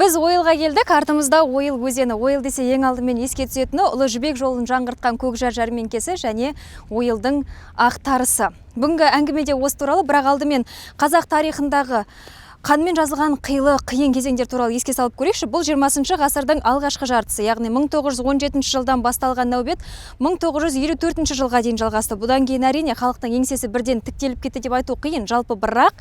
Біз ойылға келдік, артымызда ойыл өзені. Ойыл десе ең алдымен еске түсетіні Ұлы Жібек жолын жаңғыртқан Көкжар жәрмеңкесі және ойылдың ақтарысы. Бүгінгі әңгімеде осы туралы, бірақ алдымен қазақ тарихындағы қанмен жазылған қиын кезеңдер туралы еске салып көрейікші. Бұл 20 ғасырдың алғашқы жартысы, яғни 1917 жылдан басталған нәубет 1954 жылға дейін жалғасты. Бұдан кейін әрине халықтың еңсесі бірден тіктеліп кетті деп айту қиын. Жалпы бірақ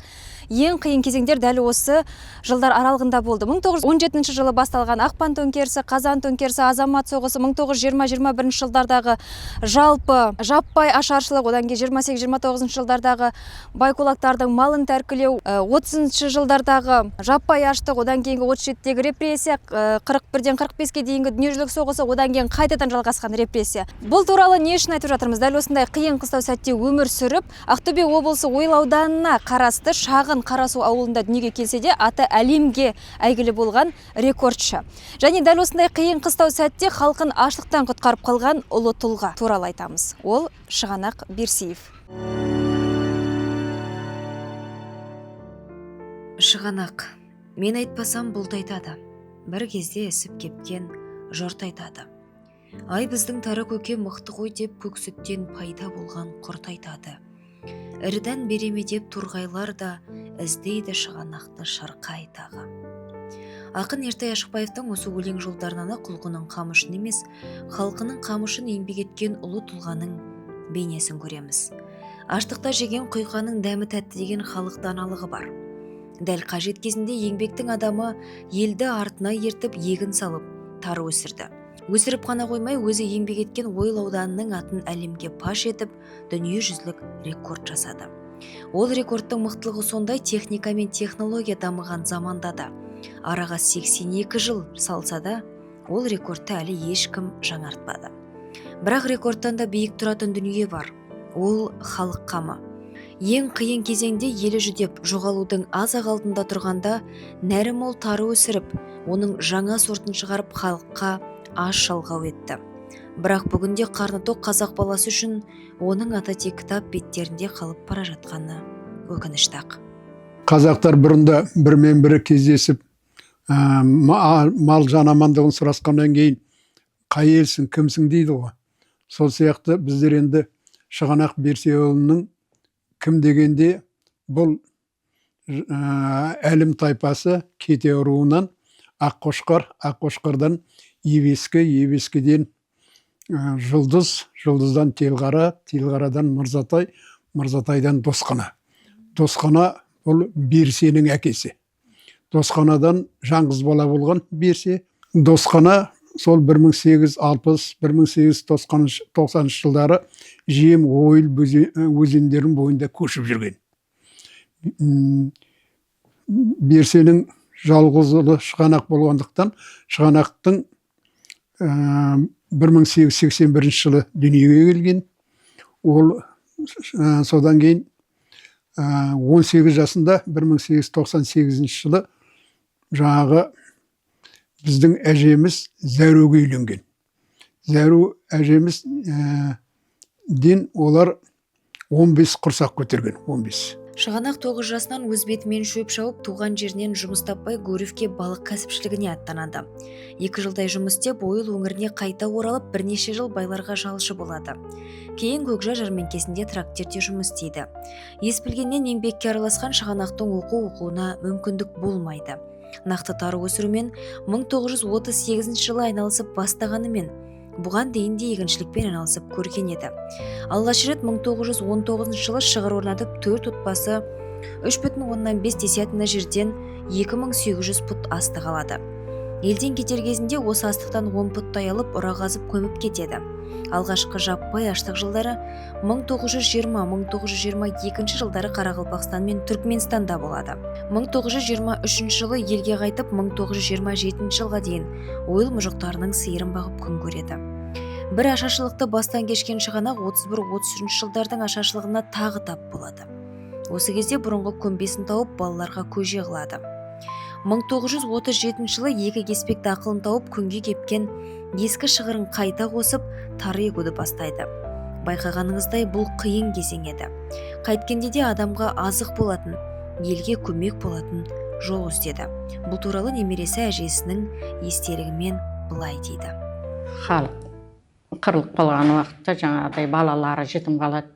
ең қиын кезеңдер дәл осы жылдар аралығында болды. 1917 жылы басталған ақпан төңкерісі, қазан төңкерісі, азамат соғысы, 1920-21 жылдардағы жаппай ашаршылық, одан кейін 28-29 жылдардағы байкулактардың малын тәркілеу, 30 жылдардағы жаппай аштық, одан кейінгі 37-тегі репрессия, 41-ден 45-ке дейінгі дүниежүзілік соғысы, одан кейін қайтадан жалғасқан репрессия. Бұл туралы не үшін айтып жатырмыз? Дәл осындай қиын қыстау сәтте өмір сүріп, Ақтөбе облысы Ойыл ауданына қарасты шағын Қарасу ауылында дүниеге келсе де, аты әлемге әйгілі болған рекордшы. Және дәл осындай қиын қыстау сәтте халқын аштықтан құтқарып қалған ұлы тұлға туралы айтамыз. Ол Шығанақ Берсиев. Шығанақ, мен айтпасам бұлт айтады, бір кезде есіп кепкен жұрт айтады. Ай біздің тары көке мықты ғой деп көк сүттен пайда болған құрт айтады. Іріден береме деп турғайлар да іздейді Шығанақты шырқай тағы. Ақын Ертай Ашықбаевтың осы өлең жолдарынан құлқының қамышын емес, халқының қамышын еңбек еткен ұлы тұлғаның бейнесін көреміз. Аштықта жеген құйқаның дәмі тәтті деген халық даналығы бар. Дәл қажет кезінде еңбектің адамы елді артына ертіп егін салып, тары өсірді. Өсіріп қана қоймай, өзі еңбек еткен Ойыл ауданының атын әлемге паш етіп, дүниежүзілік рекорд жасады. Ол рекордтың мықтылығы сондай, техника мен технология дамыған заманда да. Араға 82 жыл салса да, ол рекордты әлі ешкім жаңартпады. Бірақ рекордтан да биік тұратын дүние бар. Ол халық қамы. Ең қиын кезеңде елі жүдеп, жоғалудың аз-ақ алдында тұрғанда, нәрі мол тары өсіріп, оның жаңа сортын шығарып халыққа аш жалғау етті. Бірақ бүгінде қарны тоқ қазақ баласы үшін оның аты тек кітап беттерінде қалып бара жатқаны өкінішті ақ. Қазақтар бұрында бірмен бірі кездесіп, мал жан амандығын сұрасқаннан кейін қай елсің, кімсің дейді ғой. Сол сияқты біздер енді Шығанақ Берсиевұлының кім дегенде бұл әлім тайпасы Кете руынан Аққошқар, Аққошқардан Евескі, Евескіден Жұлдыз, Жұлдыздан Телғара, Телғарадан Мырзатай, Мырзатайдан Досқана. Досқана бұл Берсенің әкесі. Досқанадан жаңғыз бала болған Берсе. Досқана сол 1860-1890 жылдары Жем, Ойыл өзендерінің бойында көшіп жүрген. Берсенің жалғызылы Шығанақ болғандықтан, Шығанақтың 1881 жылы дүниеге келген. Ол содан кейін 18 жасында 1898 жылы жаңағы біздің әжеміз Зәруге үйленген. Зәру әжеміз ден олар 15 құрсақ көтерген, 15. Шығанақ 9 жасынан өз бетімен шөп шауып, туған жерінен жұмыс таппай Гурьевке балық кәсіпшілігіне аттанады. 2 жылдай жұмыс істеп, Ойыл өңіріне қайта оралып, бірнеше жыл байларға жалшы болады. Кейін Көкжар жәрмеңкесінде тракторде жұмыс істейді. Ес білгеннен еңбекке араласқан Шығанақтың оқуына мүмкіндік болмайды. Нақты тары өсірумен 1938 жылы айналысып бастағанымен, бұған дейін де егіншілікпен айналысып көрген еді. Алғаш рет 1919 жылы шығыр орнатып 4 отбасы 3,5 жерден 2800 пұт астық алады. Елден кетер кезінде осы астықтан 10 пұттай алып ұра қазып көміп кетеді. Алғашқы жаппай аштық жылдары 1920-1922 жылдары Қарақалпақстан мен Түркменстанда болады. 1923 жылы елге қайтып, 1927 жылға дейін Ойыл мұжықтарының сиырын бағып күн көреді. Бір ашаршылықты бастан кешкен Шығанақ 31-33 жылдардың ашаршылығына тағы тап болады. Осы кезде бұрынғы көмбесін тауып, балаларға көже қылады. 1937 жылы екі кеспекті ақылын тауып, күнге кепкен ескі шығырын қайта қосып, тары егуді бастайды. Байқағаныңыздай бұл қиын кезең еді. Қайткенде де адамға азық болатын, елге көмек болатын жол іздеді. Бұл туралы немересі әжесінің естелігімен былай дейді. Халық қырылып қалған уақытта жаңағыдай балалары жетім қалады.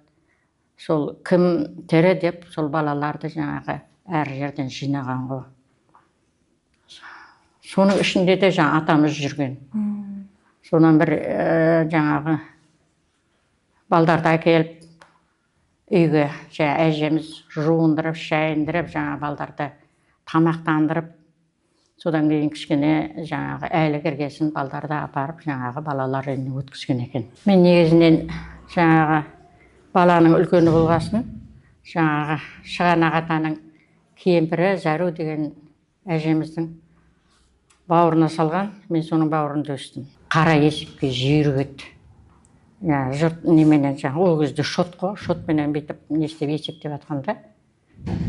Сол кім тірі деп сол балаларды жаңағы әр жерден жинаған ғой. Соның ішінде де жаңа атамыз жүрген. Сонан бір жаңағы балдарды әкеліп үйге әжеміз жуындырып, шайындырып, жаңа балдарды тамақтандырып, содан кейін кішкене жаңағы әлі кіргесін балдарды апарып, жаңағы балалар үйіне өткізген екен. Мен негізінен жаңағы баланың үлкені болғасын, жаңағы Шығанақ атаның кемпірі Зәру деген әжеміздің бауырына салған, мен соның бауырында өстім. Қара есепке жүйрік. Жұрт неменен жаңағы ол кезде шот қой, шотпенен бүйтіп не істеп есептеп жатқанда,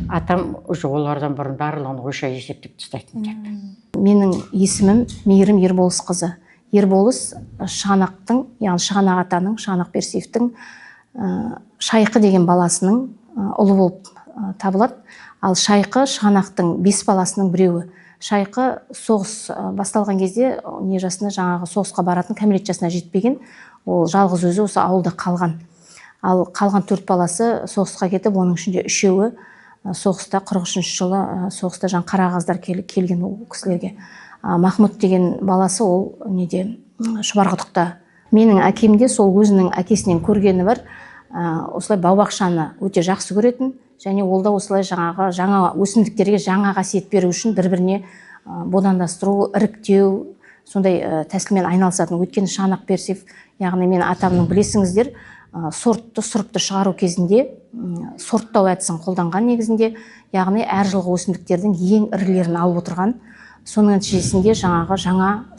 атам уже олардан бұрын барлығын ойша есептеп тастайтын деп. Менің есімім Мейірім Ерболысқызы. Ерболыс Шығанақтың, яғни Шығанақ атаның, Шығанақ Берсиевтің Шайқы деген баласының ұлы болып табылады. Ал Шайқы Шығанақтың 5 баласының біреуі. Шайқы соғыс басталған кезде не жасына жаңағы соғысқа баратын кәмелет жасына жетпеген. Ол жалғыз өзі осы ауылда қалған. Ал қалған 4 баласы соғысқа кетіп, оның ішінде 3-еуі соғыста 43 жылы соғыста жаңа қарағаздар келген ол кісілерге. Махмұт деген баласы ол неде Шұбарқұдықта. Менің әкемде сол өзінің әкесінен көргені бар. Осылай бау-бақшаны өте жақсы көретін, және ол да осылай жаңа өсімдіктерге жаңа қасиет беру үшін бір-біріне бодандастыру, іріктеу, сондай тәсілмен айналысатын. Өйткені Шығанақ Берсиев, яғни мен атамның білесіңіздер, сортты, сұрыпты шығару кезінде сорттау әдісін қолданған негізінде, яғни әр жылғы өсімдіктердің ең ірілерін алып отырған. Соның нәтижесінде жаңа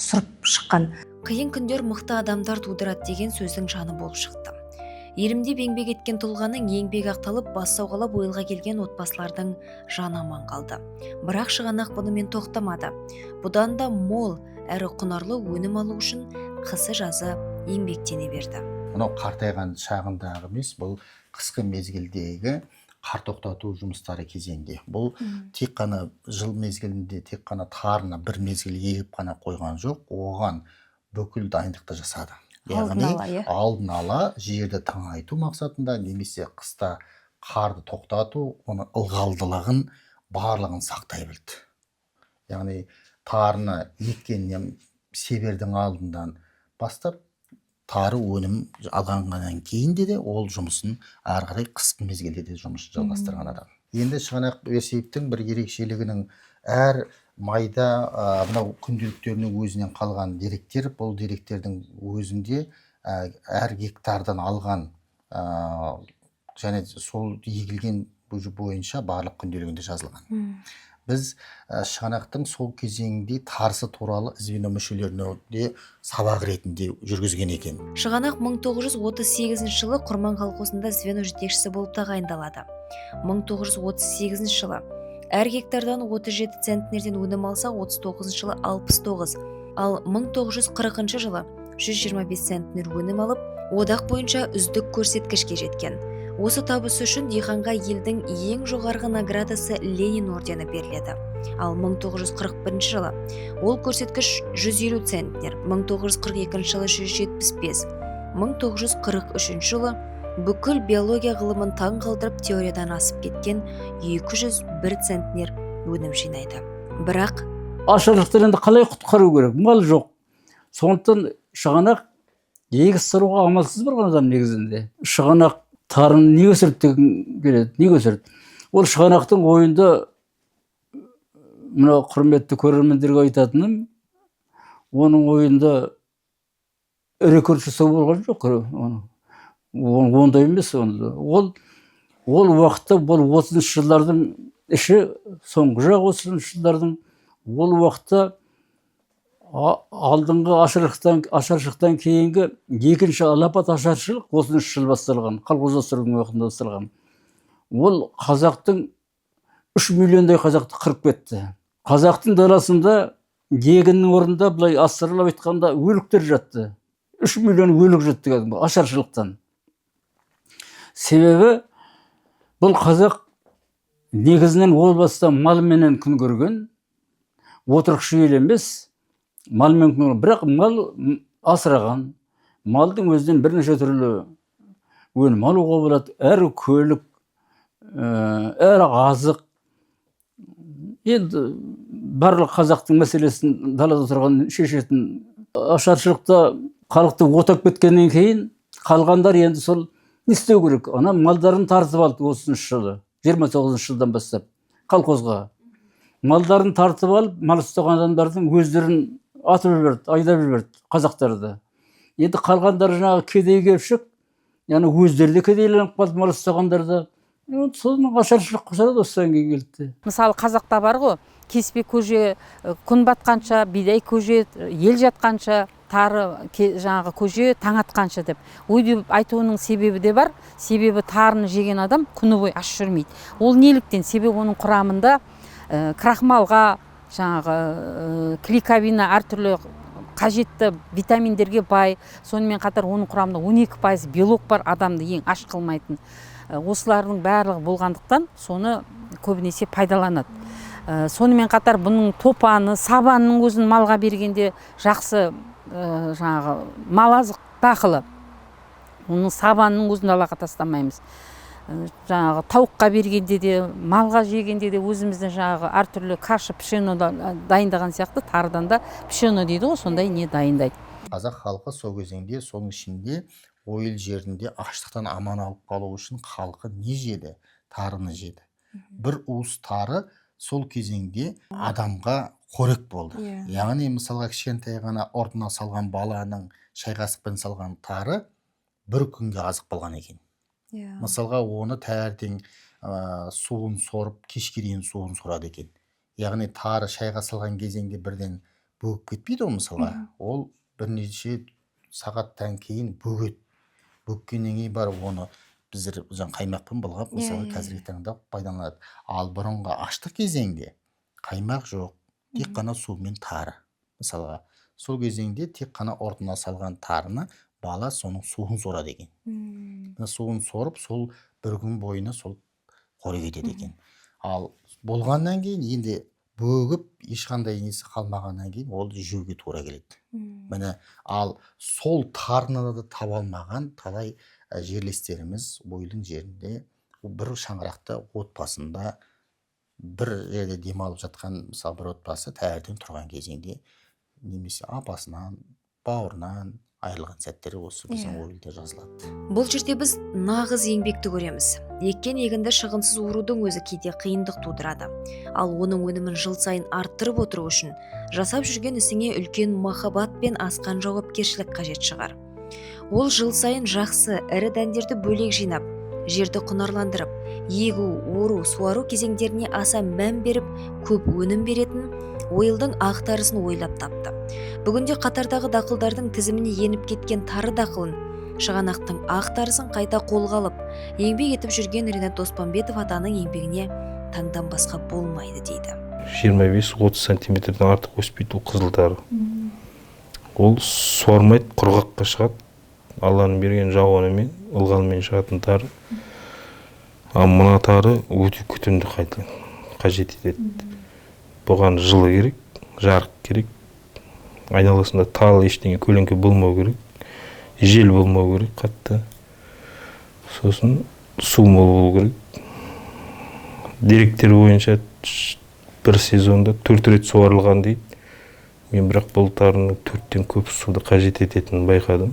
сұрып шыққан. Қиын күндер мықты адамдар тудырады деген сөздің жаны болып шықты. Елімде еңбек еткен тұлғаның еңбегі ақталып, бас сауғалап ойылға келген отбасылардың жаны аман қалды. Бірақ Шығанақ бұнымен тоқтамады. Бұдан да мол әрі құнарлы өнім алу үшін қысы-жазы еңбектене берді. Мынау қартайған шағындағы емес, бұл қысқы мезгілдегі қар тоқтату жұмыстары кезеңде. Бұл тек қана жыл мезгілінде тек қана тарына бір мезгіл егіп қана қойған жоқ, оған бүкіл дайындықты жасады. Яғни алдын ала жерді тыңайту мақсатында немесе қыста қарды тоқтату, оның ылғалдылығын барлығын сақтай білді. Яғни тарыны еккеннен себердің алдынан бастап тары өнім алғаннан кейін де ол жұмысын әрі қарай қысқы мезгілде де жұмысын жалғастырған адам. Енді Шығанақ Берсиевтің бір ерекшелігінің әр майда мынау күнделіктерінің өзінен қалған деректер, бұл деректердің өзінде әр гектардан алған және сол егілген бойынша барлық күнделігінде жазылған. Біз Шығанақтың сол кезеңде тарысы туралы звено мүшелеріне де сабақ ретінде жүргізген екен. Шығанақ 1938 жылы Құрман колхозында звено жетекшісі болып тағайындалады. 1938 жылы әр гектардан 37 центнерден өнім алса, 39 жылы 69, ал 1940 жылы 125 центнер өнім алып, одақ бойынша үздік көрсеткішке жеткен. Осы табысы үшін диқанға елдің ең жоғарғы наградасы Ленин ордені беріледі. Ал 1941 жылы ол көрсеткіш 150 центнер, 1942 жылы 175, 1943 жылы бүкіл биология ғылымын таң қалдырып теориядан асып кеткен 201 центнер өнім жинайды. Бірақ ашаршылықтар енді қалай құтқару керек? Мал жоқ. Сондықтан Шығанақ егіс сыруға амалсыз барған адам негізінде. Шығанақ тарын не өсірді деген келеді, не өсірді? Ол Шығанақтың ойында мына құрметті көрермендерге айтатыным, оның ойында рекордшысы болған жоқ. Ондай емес. Ол уақытта, бұл 30-шы жылдардың іші, соңғы жақ 30-шы жылдардың, ол уақытта алдыңғы ашаршылықтан кейінгі екінші алапат ашаршылық 30-шы жыл басталған, колхоздастырудың уақытында басталған. Ол қазақтың 3 миллиондай қазақты қырып кетті. Қазақтың даласында егіннің орнында былай астарлап айтқанда өліктер жатты. 3 миллион өлік жатты ашаршылықтан. Себебі бұл қазақ негізінен ол баста малменен күн көрген, отырықшы ел емес, малмен күн көрген. Бірақ мал асыраған, малдың өзінен бірнеше түрлі өнім алуға болады. Әрі көлік, әрі азық. Енді барлық қазақтың мәселесін далада тұрған шешетін. Ашаршылықта халықты отап кеткеннен кейін қалғандар енді сол не істеу керек? Ана малдарын тартып алды 30 жылы, 29 жылдан бастап колхозға. Малдарын тартып алып, мал ұстаған адамдардың өздерін атып жіберді, айдап жіберді қазақтарды. Енді қалғандар жаңағы кедей кепшік, яғни өздері де кедейленіп қалды мал ұстағандар да. Соның ашаршылық қосады осыдан кейін келді. Мысалы қазақта бар ғой, кеспе көже күн батқанша, бидай көже ел жатқанша, тары жаңағы көже таң атқанша деп. Ой деп айтуының себебі де бар. Себебі тарыны жеген адам күні бойы аш жүрмейді. Ол неліктен? Себебі оның құрамында крахмалға, жаңағы клейковина әртүрлі қажетті витаминдерге бай, сонымен қатар оның құрамында 12% белок бар, адамды ең аш қылмайтын. Осылардың барлығы болғандықтан соны көбінесе пайдаланады. Сонымен қатар бұның топаны, сабанның өзін малға бергенде жақсы жаңағы мал азық дақылы. Оның сабанның өзін далаға тастамаймыз. Жаңағы тауыққа бергенде де, малға жегенде де өзіміздің жаңағы әртүрлі каша, пшено дайындаған сияқты тарыдан да пшено дейді ғой, сондай не дайындайды. Қазақ халқы сол кезеңде соның ішінде ойыл жерінде аштықтан аман алып қалу үшін халқы не жеді? Тарыны жеді. Бір уыс тары сол кезеңде адамға қорек болды. Яғни мысалға кішкентай ғана ортына салған баланың шай қасықпен салған тары бір күнге азық болған екен. Мысалға оны таңертең суын сорып, кешке дейін суын сорады екен. Яғни тары шайға салған кезеңде бірден бөгіп кетпейді ғой мысалға. Ол бірнеше сағаттан кейін бөгеді. Бөккеннен кейін барып оны біздер қаймақпен былғап мысалы қазіргі таңда пайдаланады. Ал бұрынғы аштық кезеңде қаймақ жоқ, тек қана су мен тары. Мысалға сол кезеңде тек қана ортына салған тарыны бала соның суын сорады екен. Суын сорып, сол бір күн бойына сол қорек етеді екен. Ал болғаннан кейін енді бөгіп ешқандай несі қалмағаннан кейін ол жеуге тура келеді. Міне, ал сол тарыны да таба алмаған талай жерлестеріміз ойылдың жерінде бір шаңырақта отбасында бір жерде демалып жатқан мысалы бір отбасы таңертең тұрған кезеңде немесе апасынан, бауырынан айырылған сәттері осы біздің ойылда жазылады. Бұл жерде біз нағыз еңбекті көреміз. Еккен егінді шығынсыз орудың өзі кейде қиындық тудырады. Ал оның өнімін жыл сайын арттырып отыру үшін жасап жүрген ісіңе үлкен махаббат пен асқан жауапкершілік қажет шығар. Ол жыл сайын жақсы ірі дәндерді бөлек жинап, жерді құнарландырып, егу, ору, суару кезеңдеріне аса мән беріп, көп өнім беретін ойылдың ақтарысын ойлап тапты. Бүгінде қатардағы дақылдардың тізіміне еніп кеткен тары дақылын, шығанақтың ақтарысын қайта қолға алып, еңбек етіп жүрген Ринат Оспанбетов атаның еңбегіне таңдан басқа болмайды дейді. 25-30 сантиметрден артық өспейді ол қызылтары. Ол суармайды, құрғаққа шығады. Алланың берген жауынымен, ылғалмен шығатын тары. Ал мына тары өте күтімді қажет етеді. Бұған жылы керек, жарық керек. Айналасында тал ештеңе көлеңке болмау керек. Жел болмау керек қатты. Сосын су мол болу керек. Деректер бойынша бір сезонда 4 рет суарылған дейді. Мен бірақ бұл тарының 4-тен көп суды қажет ететінін байқадым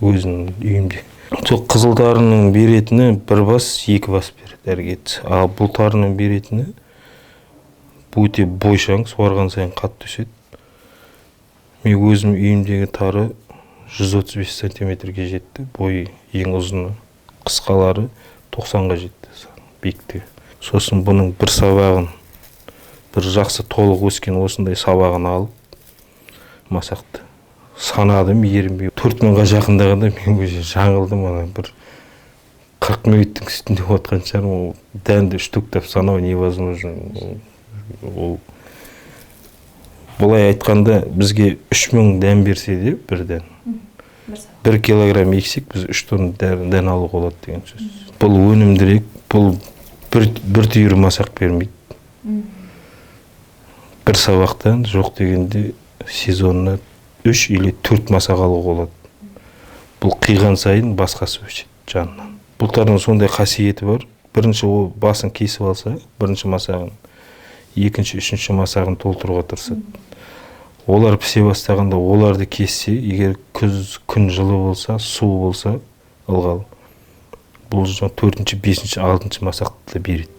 өзінің үйімде. Сол қызыл тарының беретіні бір бас, 2 бас береді әргет. Ал бұл тарының беретіні өте бойшаң, суарған сайын қатты өседі. Мен өзім үйімдегі тары 135 сантиметрге жетті, бойы ең ұзыны. Қысқалары 90-ға жетті биіктігі. Сосын бұның бір сабағын, бір жақсы толық өскен осындай сабағын алып, масақты санадым, ерінбей. 4000-ға жақындағанда мен өзі жаңылдым, бір 40 минуттың үстінде отқан шығармын. Дәнді үштіктеп санау невозможно. Бұлай айтқанда бізге 3000 дән берсе де бірден 1 килограмм ексек біз 3 тонна дән алуға болады деген сөз. Бұл өнімдірек, бұл бір түйір масақ бермейді. Бір сабақтан жоқ дегенде сезонына 3 или 4 масақ алуға болады. Бұл қиған сайын басқасы өседі жанынан. Бұлтардың сондай қасиеті бар. Бірінші ол басын кесіп алса, бірінші масағын, екінші, үшінші масағын толтыруға тырысады. Олар пісе бастағанда оларды кессе, егер күз күн жылы болса, су болса, ылғал. Бұл 4-ші, 5-ші, 6-ші масақты да береді.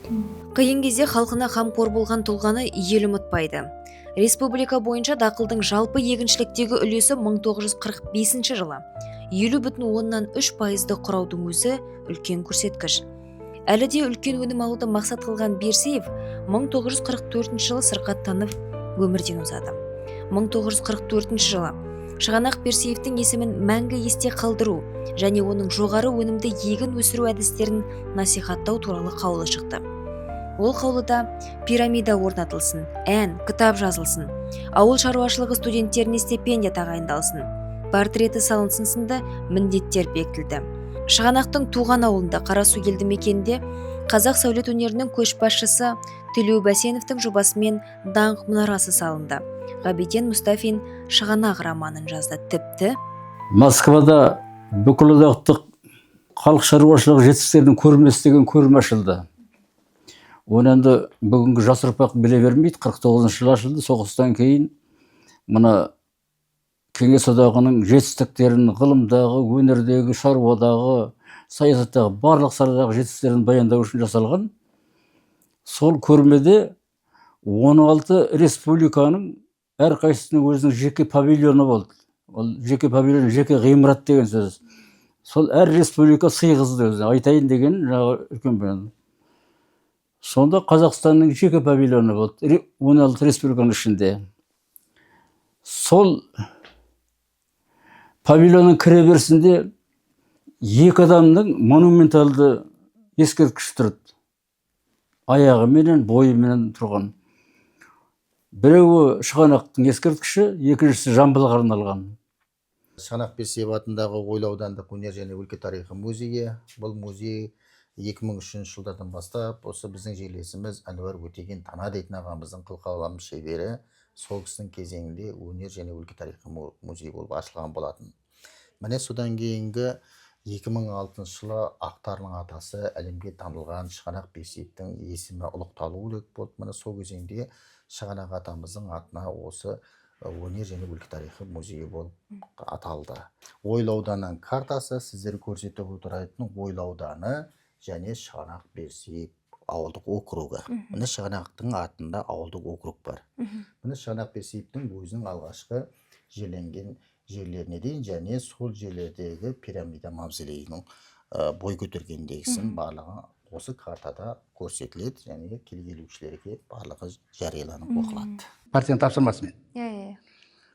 Қиын кезде халқына қамқор болған тұлғаны ел ұмытпайды. Республика бойынша дақылдың жалпы егіншіліктегі үлесі 1945 жылы 50,3%-ды құраудың өзі үлкен көрсеткіш. Әлі де үлкен өнім алуды мақсат қылған Берсеев 1944 жылы сырқаттанып өмірден озады. 1944 жылы Шығанақ Берсеевтің есімін мәңгі есте қалдыру және оның жоғары өнімді егін өсіру әдістерін насихаттау туралы қаулы шықты. Ол қаулыда пирамида орнатылсын, ән, кітап жазылсын, ауыл шаруашылығы студенттеріне стипендия тағайындалсын, портреті салынсын сынды міндеттер бекітілді. Шығанақтың туған ауылында Қарасу елді мекенінде қазақ сәулет өнерінің көшбасшысы Төлеу Бәсеновтің жобасымен даңқ мұнарасы салынды. Ғабиден Мұстафин Шығанақ романын жазды. Тіпті Москвада бүкілодақтық халық шаруашылығы жетістіктерінің көрмесі деген көрме ашылды. Оны енді бүгінгі жас ұрпақ біле бермейді. 49 жылы ашылды. Соғыстан кейін мына Кеңес одағының жетістіктерін, ғылымдағы, өнердегі, шаруадағы, саясаттағы барлық саладағы жетістіктерін баяндау үшін жасалған. Сол көрмеде 16 республиканың әрқайсысының өзінің жеке павильоны болды. Ол жеке павильон, жеке ғимарат деген сөз. Сол әр республика сыйғызды өзі. Айтайын деген үлкен баян. Сонда Қазақстанның жеке павильоны болды. 16 республиканың ішінде. Сол павильонның кіреберісінде 2 адамның монументалды ескерткіш тұрды. Аяғы менен, бойы менен тұрған. Біреуі Шығанақтың ескерткіші, екіншісі Жамбылға арналған. Шығанақ Берсеев атындағы Ойлы аудандық өнер және өлке тарихы музейі. Бұл музей 2003 жылдардан бастап, осы біздің жерлесіміз Әнуар Өтеген Тана дейтін ағамыздың қылқалам шебері сол кісінің кезеңінде өнер және өлке тарихы музей болып ашылған болатын. Міне содан кейінгі 2006 жылы Ақтардың атасы әлемге танылған Шығанақ Берсеевтің есімі ұлықталу керек болды. Міне сол кезеңде Шығанақ атамыздың атына осы өнер және өлке тарихы музейі болып аталды. Ойлы ауданының картасы сіздер көрсетіп отыратын Ойлы ауданы және Шығанақ Берсеев ауылдық округі. Міне Шығанақтың атында ауылдық округ бар. Міне Шығанақ Берсеевтің өзінің алғашқы жерленген жерлеріне дейін және сол жерлердегі пирамида мавзолейінің бой көтергендегісін барлығы осы картада көрсетіледі және келушілерге барлығы жарияланып оқылады. Партияның тапсырмасымен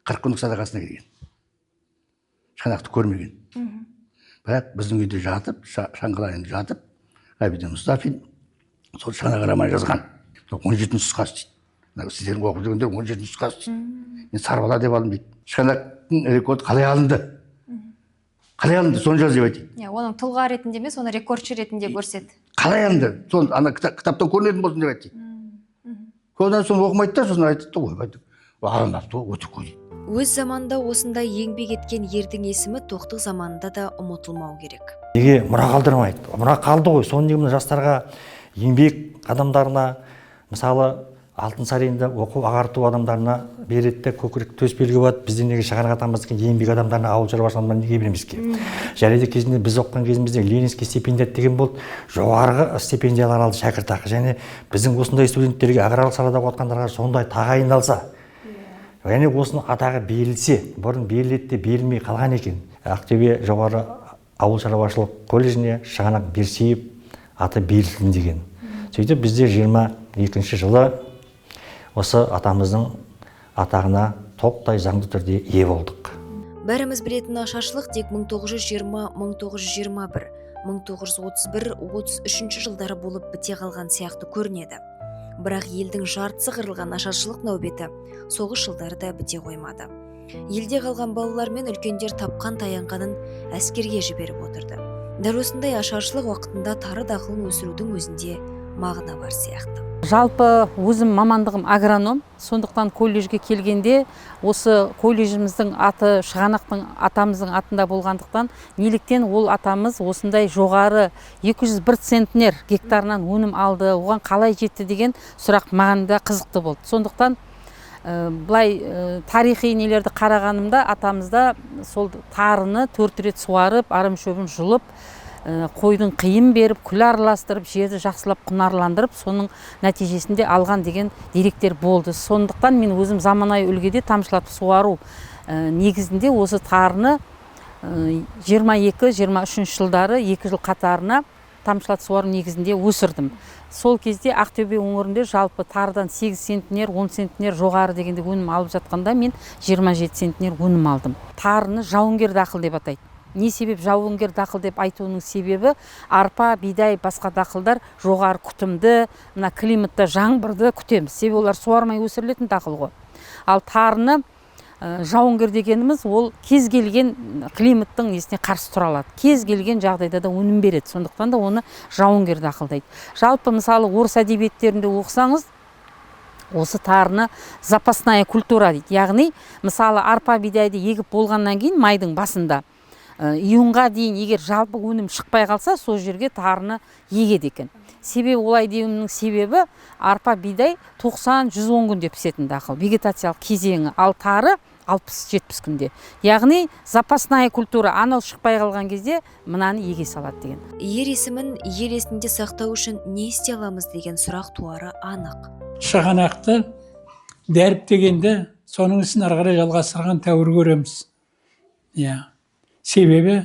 40 күндік садақасына келген. Шығанақты көрмеген. Бірақ біздің үйде жатып, Шаңғылайында жатып, Ғабиден Мұстафин сол Шығанақ роман жазған. 17 нұсқасы дейді. Сіздердің оқып жүргендер 17 нұсқасы дейді. Мен Сарбала деп алдым дейді. Шығанақтың рекорды қалай алынды? Қалай алынды? Соны жаз деп айтайды. Оның тұлға ретінде емес, оны рекордшы ретінде көрсет. Қалай алынды? Соны ана кітаптан көрінетін болсын деп айтады. Көбінен соны оқымайды да, сосын айтады, ойбайды. Арандапты, өтіп қой. Өз заманында осындай еңбек еткен ердің есімі тоқтық заманында да ұмытылмау керек. Неге мұра қалдырмайды? Мұра қалды ғой. Соны неге жастарға, еңбек адамдарына, мысалы алтын сарайында оқу ағарту адамдарына береді, көкірек төс белгі болады. Бізде неге Шығанақ атамыздың еңбек адамдарына, ауыл шаруашылығына неге бермеске? Және де кезінде біз оқыған кезімізде Ленинский стипендият деген болды. Жоғарғы стипендиялар алды шәкіртақы. Және біздің осындай студенттерге аграрлық салада оқығандарға сондай тағайындалса, және осының атағы берілсе, бұрын беріледі де берілмей қалған екен. Ақтөбе жоғары ауыл шаруашылық колледжіне Шығанақ Берсеев аты берілсін деген. Сөйтіп бізде 22 жылы осы атамыздың атағына толықтай заңды түрде ие болдық. Бәріміз білетін ашаршылық тек 1920, 1921, 1931, 33 жылдары болып біте қалған сияқты көрінеді. Бірақ елдің жартысы қырылған ашаршылық нәубеті соғыс жылдары да біте қоймады. Елде қалған балалар мен үлкендер тапқан таянғанын әскерге жіберіп отырды. Дәл осындай ашаршылық уақытында тары дақылын өсірудің өзінде мағына бар сияқты. Жалпы өзім мамандығым агроном, сондықтан колледжге келгенде осы колледжіміздің аты Шығанақтың атамыздың атында болғандықтан, неліктен ол атамыз осындай жоғары 201 центнер гектарынан өнім алды, оған қалай жетті деген сұрақ маған да қызықты болды. Сондықтан былай тарихи нелерді қарағанымда атамызда сол тарыны 4 рет суарып, арым шөбін жұлып, қойдың қиын беріп, күл араластырып, жерді жақсылап құнарландырып, соның нәтижесінде алған деген деректер болды. Сондықтан мен өзім заманауи үлгіде тамшылатып суару негізінде осы тарыны 22-23 жылдары 2 жыл қатарына тамшылатып суару негізінде өсірдім. Сол кезде Ақтөбе өңірінде жалпы тарыдан 8 центнер, 10 центнер жоғары дегенде өнім алып жатқанда мен 27 центнер өнім алдым. Тарыны жауынгер дақыл деп атайды. Не себеп жауынгер дақыл деп айтуының себебі арпа, бидай, басқа дақылдар жоғары күтімді, мына климатта жаңбырды күтеміз. Себебі олар суармай өсірілетін дақыл ғой. Ал тарыны жауынгер дегеніміз ол кез келген климаттың несіне қарсы тұра алады. Кез келген жағдайда да өнім береді. Сондықтан да оны жауынгер дақыл дейді. Жалпы мысалы орыс әдебиеттерінде оқысаңыз, осы тарыны запасная культура дейді. Яғни мысалы арпа, бидайды егіп болғаннан кейін майдың басында июньға дейін егер жалпы өнім шықпай қалса, сол жерге тарыны егеді екен. Себебі олай деуімнің себебі арпа, бидай 90-110 күнде пісетін дақыл, вегетациялық кезеңі, ал тары 60-70 күнде. Яғни запасная культура анау шықпай қалған кезде мынаны еге салады деген. Ер есімін ел есінде сақтау үшін не істей аламыз деген сұрақ туары анық. Шығанақты дәріптегенде соның ісін ары қарай жалғастырған тәуір көреміз. Себебі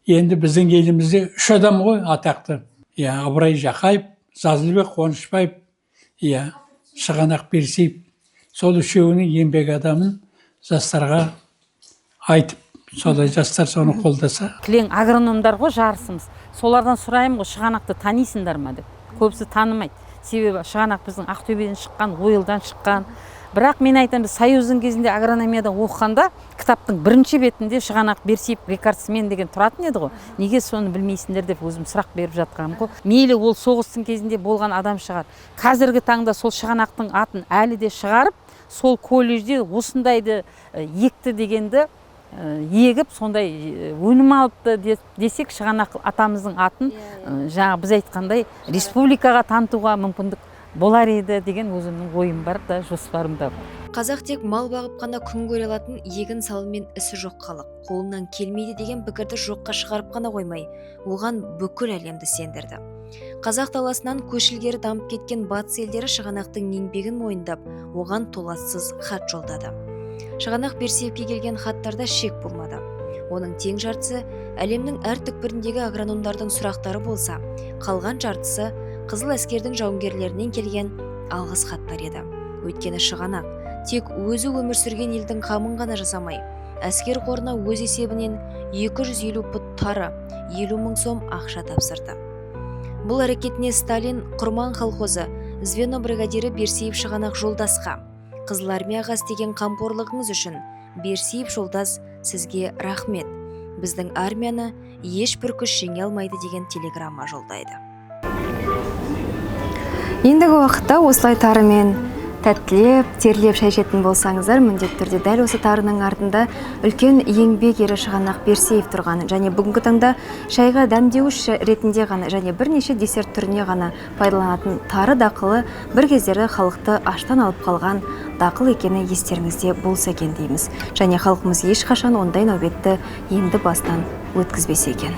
енді біздің елімізде 3 адам ғой атақты. Ыбырай Жақаев, Жазылбек Қуанышбаев, Шығанақ Берсиев. Сол үшеуінің еңбек адамын жастарға айтып, солай жастар соны қолдаса. Кілең агрономдар ғой жарысымыз. Солардан сұрайым ғой, Шығанақты танисыңдар ма деп. Көбісі танымайды. Себебі Шығанақ біздің Ақтөбеден шыққан, Ойылдан шыққан. Бірақ мен айтамын, Союздың кезінде агрономияда оқығанда кітаптың бірінші бетінде Шығанақ Берсиев рекордсмен деген тұратын еді ғой. Неге соны білмейсіңдер деп өзім сұрақ беріп жатқаным ғой. Мейлі ол соғыстың кезінде болған адам шығар. Қазіргі таңда сол Шығанақтың атын әлі де шығарып, сол колледжде осындайды екті дегенді егіп, сондай өнім алыпты десек, Шығанақ атамыздың атын жаңа біз айтқандай республикаға танытуға мүмкіндік болар еді деген өзімнің ойым бар да, жоспарым да бар. Қазақ тек мал бағып қана күн көре алатын егін салымен ісі жоқ халық. Қолынан келмейді деген пікірді жоққа шығарып қана қоймай, оған бүкіл әлемді сендірді. Қазақ даласынан көшілгері дамып кеткен батыс елдері Шығанақтың еңбегін мойындап, оған толассыз хат жолдады. Шығанақ Берсиевке келген хаттарда шек болмады. Оның тең жартысы әлемнің әр түкпіріндегі агрономдардың сұрақтары болса, қалған жартысы Қызыл әскердің жауынгерлерінен келген алғыс хаттар еді. Өйткені Шығанақ тек өзі өмір сүрген елдің қамын ғана жасамай, әскер қорына өз есебінен 250 пұт тары, 50 мың сом ақша тапсырды. Бұл әрекетіне Сталин Құрман колхозы звено бригадирі Берсиев Шығанақ жолдасқа, Қызыл армияға істеген қамқорлығыңыз үшін Берсиев жолдас сізге рахмет. Біздің армияны ешбір күш жеңе алмайды деген телеграмма жолдайды. Ендігі уақытта осылай тарымен тәттілеп, терлеп шай ішетін болсаңыздар, міндетті түрде дәл осы тарының артында үлкен еңбек ері Шығанақ Берсиев тұрғаны және бүгінгі таңда шайға дәмдеуіш ретінде ғана және бірнеше десерт түріне ғана пайдаланатын тары дақылы бір кездері халықты аштан алып қалған дақыл екені естеріңізде болса екен дейміз. Және халқымыз ешқашан ондай нәубетті енді бастан өткізбесе екен.